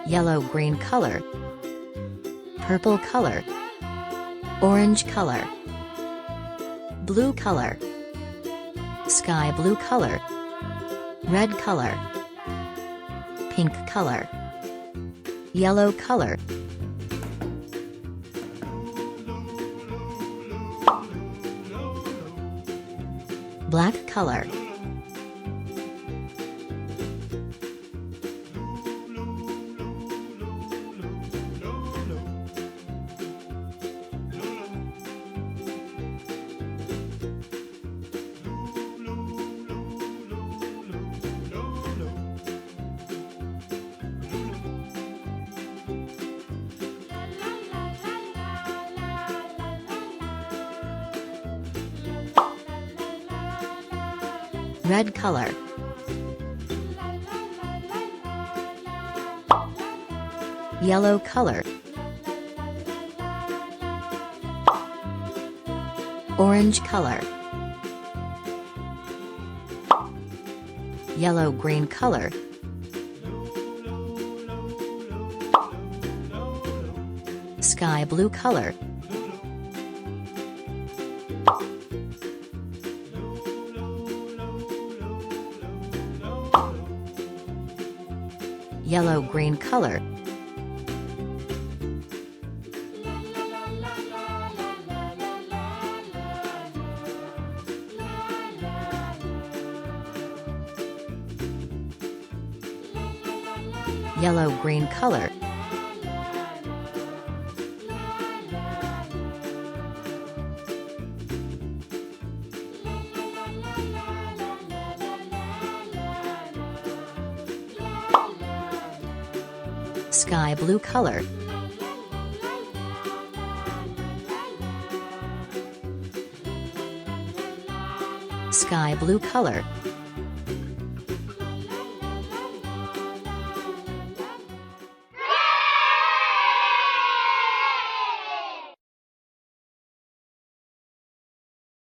yellow-green color, purple color, orange color, blue color, sky blue color, red color, pink color, yellow color, black color, red color, yellow color, orange color, yellow-green color, sky blue color, yellow-green color, yellow-green color, sky blue color, sky blue color.